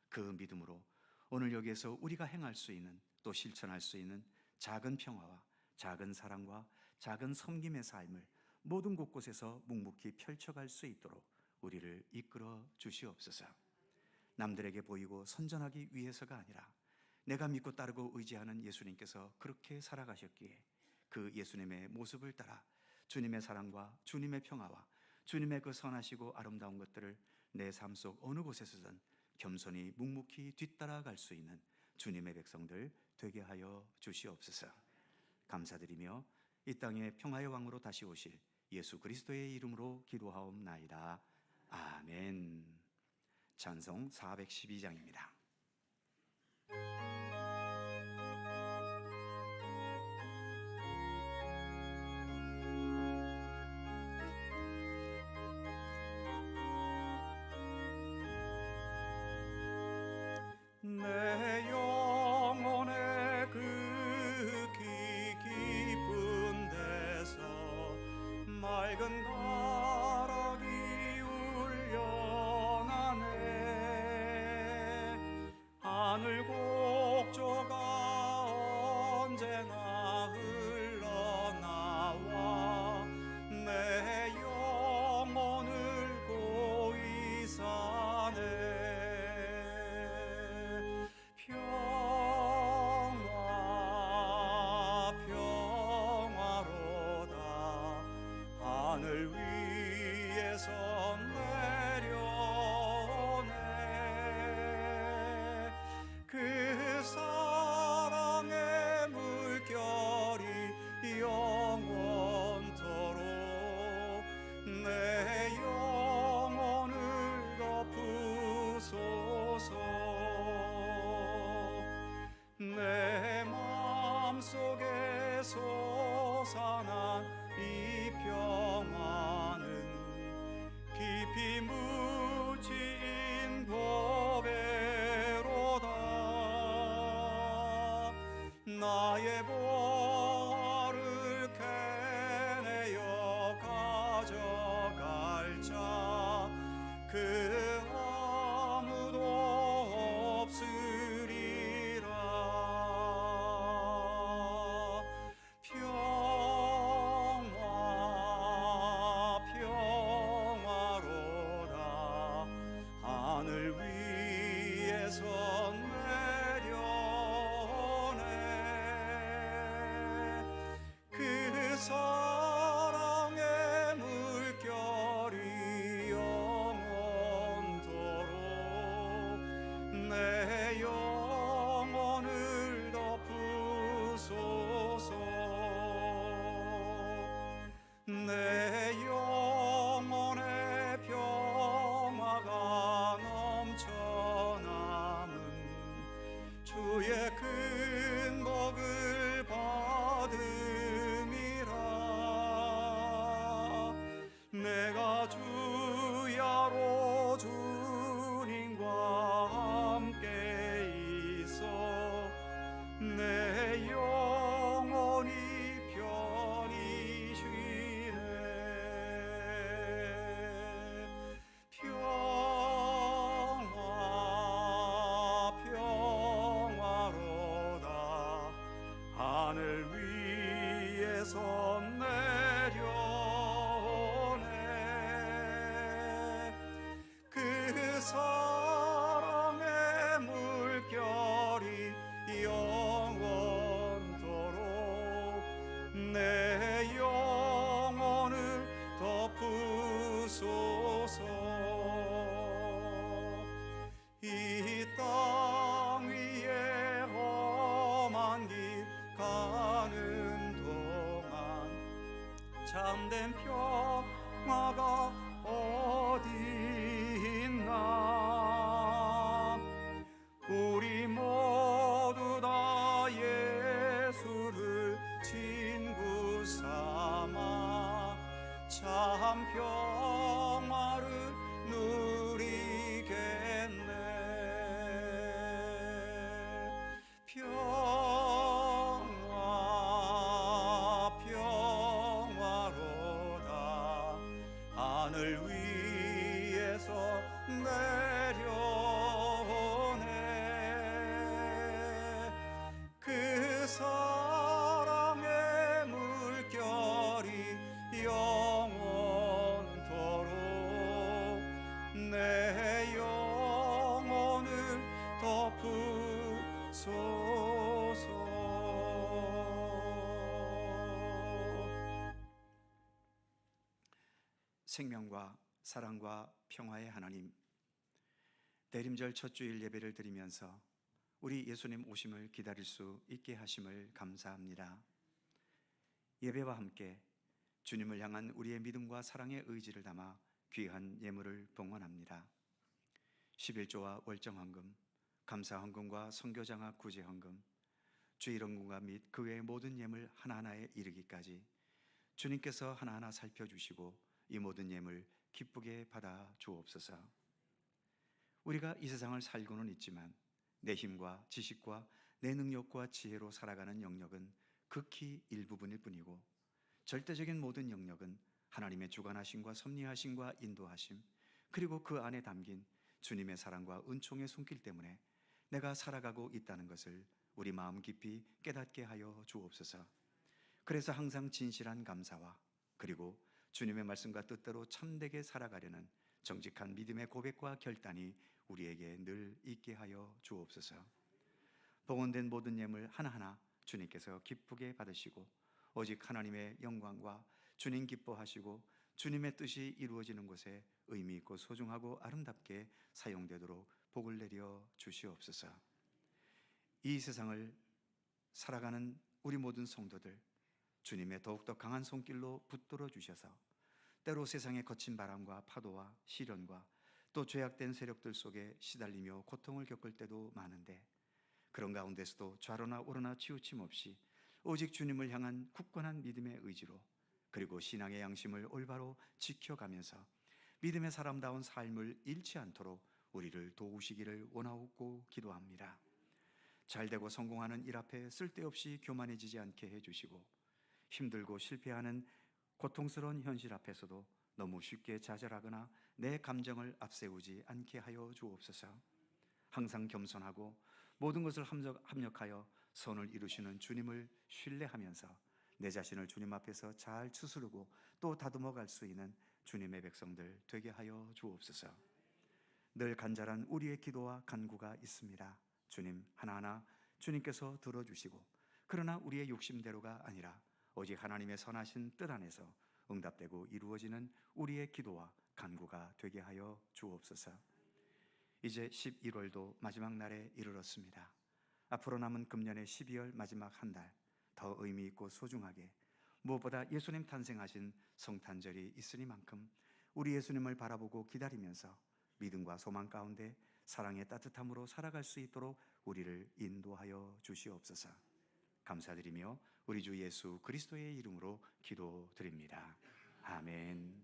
그 믿음으로 오늘 여기에서 우리가 행할 수 있는, 또 실천할 수 있는 작은 평화와 작은 사랑과 작은 섬김의 삶을 모든 곳곳에서 묵묵히 펼쳐갈 수 있도록 우리를 이끌어 주시옵소서. 남들에게 보이고 선전하기 위해서가 아니라 내가 믿고 따르고 의지하는 예수님께서 그렇게 살아가셨기에 그 예수님의 모습을 따라 주님의 사랑과 주님의 평화와 주님의 그 선하시고 아름다운 것들을 내 삶 속 어느 곳에서든 겸손히 묵묵히 뒤따라갈 수 있는 주님의 백성들 되게 하여 주시옵소서. 감사드리며 이 땅에 평화의 왕으로 다시 오실 예수 그리스도의 이름으로 기도하옵나이다. 아멘. 찬송 412장입니다. 내 영혼의 그 깊은 데서 맑은 가락이 울려나네. 하늘 곡조가 언제나 흘러나와 내 영혼을 고이 사네. 평화 평화로다. 하늘 위에서 내려오네. 그 사랑의 물결이 영원토록 내 영혼을 덮으소서. 내 마음속에 솟아난 이 평화는 깊이 묻힌 보배로다. 나의 보화를 캐내어 가져갈 자 그 아무도 없으리라. 평화 평화로다. 하늘 위에서 내려오네. 생명과 사랑과 평화의 하나님, 대림절 첫 주일 예배를 드리면서 우리 예수님 오심을 기다릴 수 있게 하심을 감사합니다. 예배와 함께 주님을 향한 우리의 믿음과 사랑의 의지를 담아 귀한 예물을 봉헌합니다. 11조와 월정헌금, 감사헌금과 선교장학 구제헌금, 주일헌금과 및 그 외의 모든 예물 하나하나에 이르기까지 주님께서 하나하나 살펴주시고 이 모든 예물 기쁘게 받아 주옵소서. 우리가 이 세상을 살고는 있지만 내 힘과 지식과 내 능력과 지혜로 살아가는 영역은 극히 일부분일 뿐이고, 절대적인 모든 영역은 하나님의 주관하심과 섭리하심과 인도하심, 그리고 그 안에 담긴 주님의 사랑과 은총의 손길 때문에 내가 살아가고 있다는 것을 우리 마음 깊이 깨닫게 하여 주옵소서. 그래서 항상 진실한 감사와 그리고 주님의 말씀과 뜻대로 참되게 살아가려는 정직한 믿음의 고백과 결단이 우리에게 늘 있게 하여 주옵소서. 봉헌된 모든 예물 하나하나 주님께서 기쁘게 받으시고 오직 하나님의 영광과 주님 기뻐하시고 주님의 뜻이 이루어지는 곳에 의미 있고 소중하고 아름답게 사용되도록 복을 내려 주시옵소서. 이 세상을 살아가는 우리 모든 성도들, 주님의 더욱더 강한 손길로 붙들어 주셔서 때로 세상의 거친 바람과 파도와 시련과 또 죄악된 세력들 속에 시달리며 고통을 겪을 때도 많은데, 그런 가운데서도 좌로나 우로나 치우침 없이 오직 주님을 향한 굳건한 믿음의 의지로 그리고 신앙의 양심을 올바로 지켜가면서 믿음의 사람다운 삶을 잃지 않도록 우리를 도우시기를 원하고 기도합니다. 잘되고 성공하는 일 앞에 쓸데없이 교만해지지 않게 해주시고, 힘들고 실패하는 고통스러운 현실 앞에서도 너무 쉽게 좌절하거나 내 감정을 앞세우지 않게 하여 주옵소서. 항상 겸손하고 모든 것을 합력하여 선을 이루시는 주님을 신뢰하면서 내 자신을 주님 앞에서 잘 추스르고 또 다듬어 갈 수 있는 주님의 백성들 되게 하여 주옵소서. 늘 간절한 우리의 기도와 간구가 있습니다. 주님 하나하나 주님께서 들어주시고, 그러나 우리의 욕심대로가 아니라 오직 하나님의 선하신 뜻 안에서 응답되고 이루어지는 우리의 기도와 간구가 되게 하여 주옵소서. 이제 11월도 마지막 날에 이르렀습니다. 앞으로 남은 금년의 12월 마지막 한 달, 더 의미 있고 소중하게 무엇보다 예수님 탄생하신 성탄절이 있으니만큼 우리 예수님을 바라보고 기다리면서 믿음과 소망 가운데 사랑의 따뜻함으로 살아갈 수 있도록 우리를 인도하여 주시옵소서. 감사드리며 우리 주 예수 그리스도의 이름으로 기도드립니다. 아멘.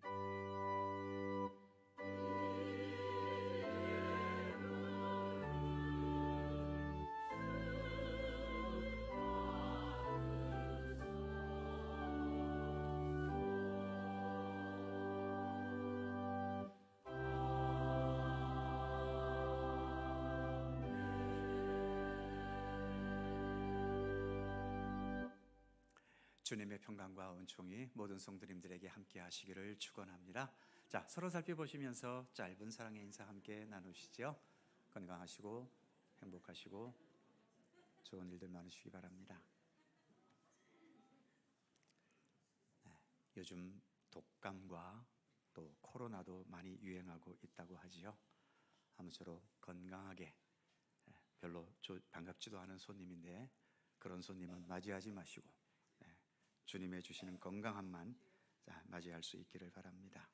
주님의 평강과 은총이 모든 성도님들에게 함께 하시기를 축원합니다. 자, 서로 살펴보시면서 짧은 사랑의 인사 함께 나누시죠. 건강하시고 행복하시고 좋은 일들 많으시기 바랍니다. 요즘 독감과 또 코로나도 많이 유행하고 있다고 하지요. 아무쪼록 건강하게, 별로 반갑지도 않은 손님인데 그런 손님은 맞이하지 마시고 주님의 주시는 건강함만 맞이할 수 있기를 바랍니다.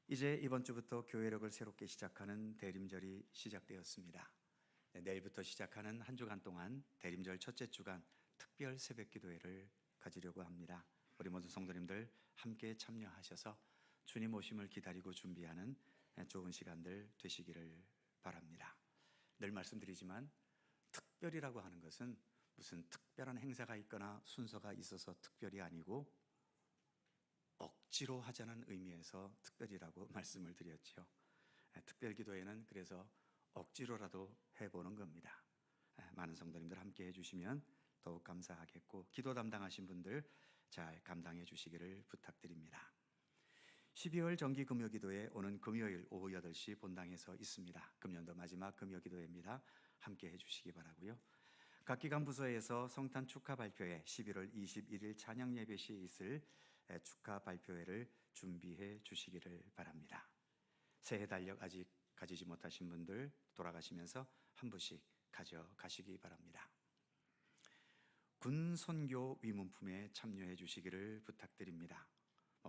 이제 이번 주부터 교회력을 새롭게 시작하는 대림절이 시작되었습니다. 내일부터 시작하는 한 주간 동안 대림절 첫째 주간 특별 새벽 기도회를 가지려고 합니다. 우리 모든 성도님들 함께 참여하셔서 주님 오심을 기다리고 준비하는 좋은 시간들 되시기를 바랍니다. 늘 말씀드리지만 특별이라고 하는 것은 무슨 특별한 행사가 있거나 순서가 있어서 특별이 아니고 억지로 하자는 의미에서 특별이라고 말씀을 드렸죠. 특별 기도회는 그래서 억지로라도 해보는 겁니다. 많은 성도님들 함께 해주시면 더욱 감사하겠고, 기도 담당하신 분들 잘 감당해 주시기를 부탁드립니다. 12월 정기 금요기도회 오는 금요일 오후 8시 본당에서 있습니다. 금년도 마지막 금요기도회입니다. 함께 해주시기 바라고요. 각 기관 부서에서 성탄 축하 발표회 11월 21일 찬양 예배 시에 있을 축하 발표회를 준비해 주시기를 바랍니다. 새해 달력 아직 가지지 못하신 분들 돌아가시면서 한 부씩 가져가시기 바랍니다. 군 선교 위문품에 참여해 주시기를 부탁드립니다.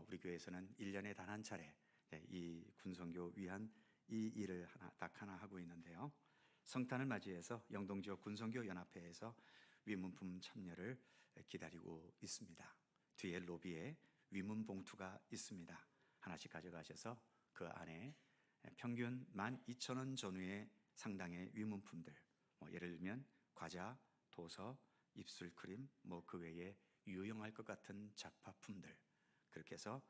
우리 교회에서는 1년에 단 한 차례 이 군선교 위한 이 일을 딱 하나 하고 있는데요. 성탄을 맞이해서 영동지역 군선교 연합회에서 위문품 참여를 기다리고 있습니다. 뒤에 로비에 위문 봉투가 있습니다. 하나씩 가져가셔서 그 안에 평균 12,000원 전후의 상당의 위문품들, 예를 들면 과자, 도서, 입술크림, 그 외에 유용할 것 같은 잡화품들, 그렇게 해서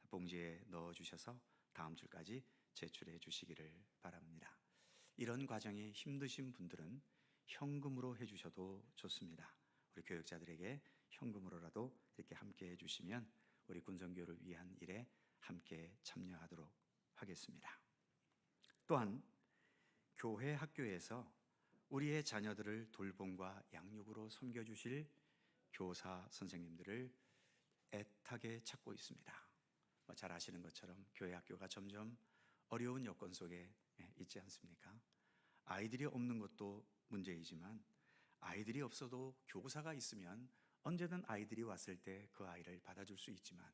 봉지에 넣어주셔서 다음 주까지 제출해 주시기를 바랍니다. 이런 과정이 힘드신 분들은 현금으로 해주셔도 좋습니다. 우리 교역자들에게 현금으로라도 이렇게 함께 해주시면 우리 군선교를 위한 일에 함께 참여하도록 하겠습니다. 또한 교회 학교에서 우리의 자녀들을 돌봄과 양육으로 섬겨주실 교사 선생님들을 애타게 찾고 있습니다. 잘 아시는 것처럼 교회 학교가 점점 어려운 여건 속에 있지 않습니까? 아이들이 없는 것도 문제이지만 아이들이 없어도 교사가 있으면 언제든 아이들이 왔을 때 그 아이를 받아줄 수 있지만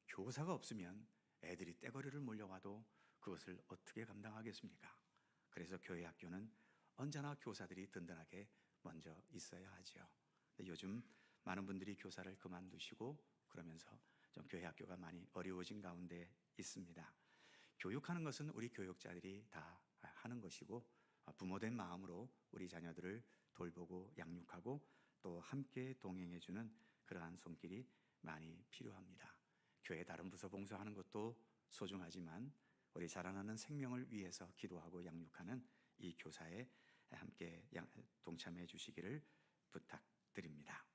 교사가 없으면 애들이 떼거리를 몰려와도 그것을 어떻게 감당하겠습니까? 그래서 교회 학교는 언제나 교사들이 든든하게 먼저 있어야 하죠. 요즘 많은 분들이 교사를 그만두시고 그러면서 좀 교회 학교가 많이 어려워진 가운데 있습니다. 교육하는 것은 우리 교육자들이 다 하는 것이고 부모된 마음으로 우리 자녀들을 돌보고 양육하고 또 함께 동행해주는 그러한 손길이 많이 필요합니다. 교회 다른 부서 봉사하는 것도 소중하지만 우리 자라나는 생명을 위해서 기도하고 양육하는 이 교사에 함께 동참해 주시기를 부탁드립니다.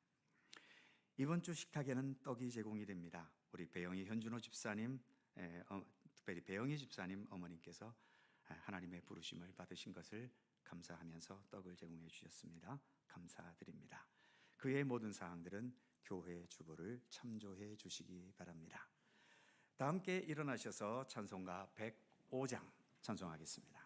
이번 주 식탁에는 떡이 제공이 됩니다. 우리 배영희 현준호 집사님, 특별히 배영희 집사님 어머님께서 하나님의 부르심을 받으신 것을 감사하면서 떡을 제공해 주셨습니다. 감사드립니다. 그 외의 모든 사항들은 교회 주보를 참조해 주시기 바랍니다. 다 함께 일어나셔서 찬송가 105장 찬송하겠습니다.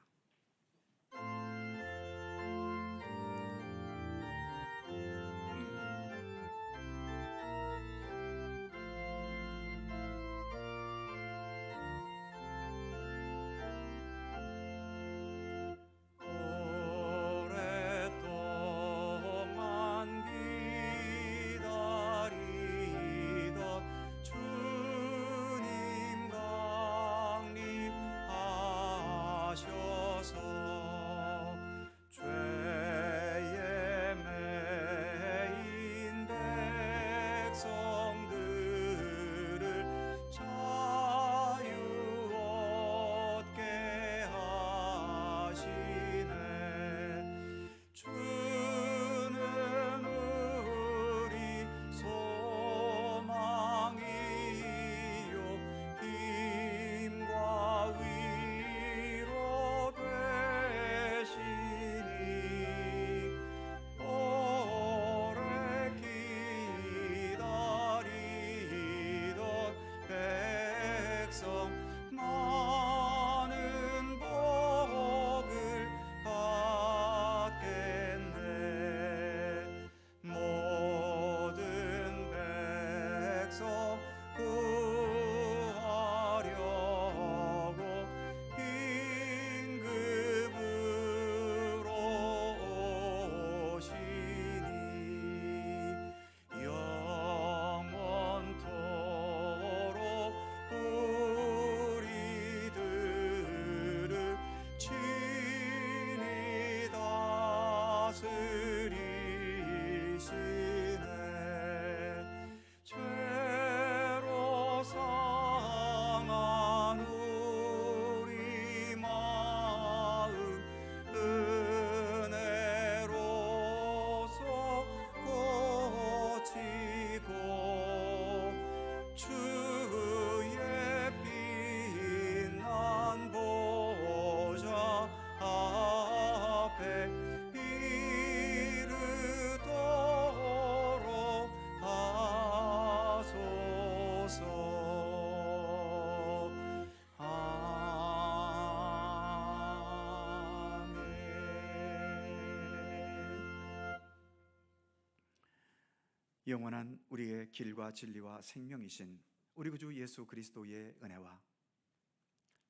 영원한 우리의 길과 진리와 생명이신 우리 구주 예수 그리스도의 은혜와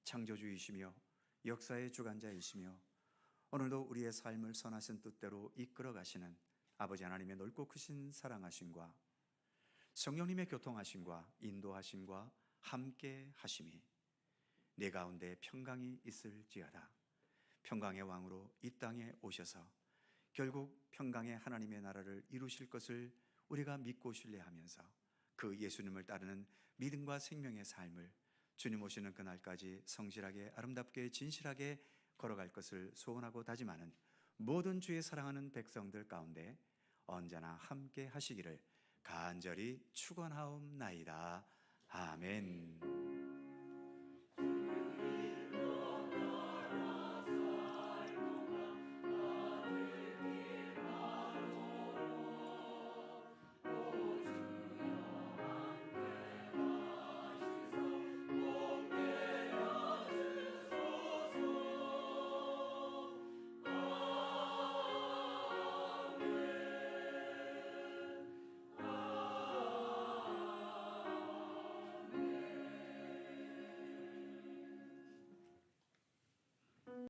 창조주이시며 역사의 주관자이시며 오늘도 우리의 삶을 선하신 뜻대로 이끌어 가시는 아버지 하나님의 넓고 크신 사랑하심과 성령님의 교통하심과 인도하심과 함께 하심이 내 가운데 평강이 있을지어다. 평강의 왕으로 이 땅에 오셔서 결국 평강의 하나님의 나라를 이루실 것을 우리가 믿고 신뢰하면서 그 예수님을 따르는 믿음과 생명의 삶을 주님 오시는 그날까지 성실하게 아름답게 진실하게 걸어갈 것을 소원하고 다짐하는 모든 주의 사랑하는 백성들 가운데 언제나 함께 하시기를 간절히 축원하옵나이다. 아멘.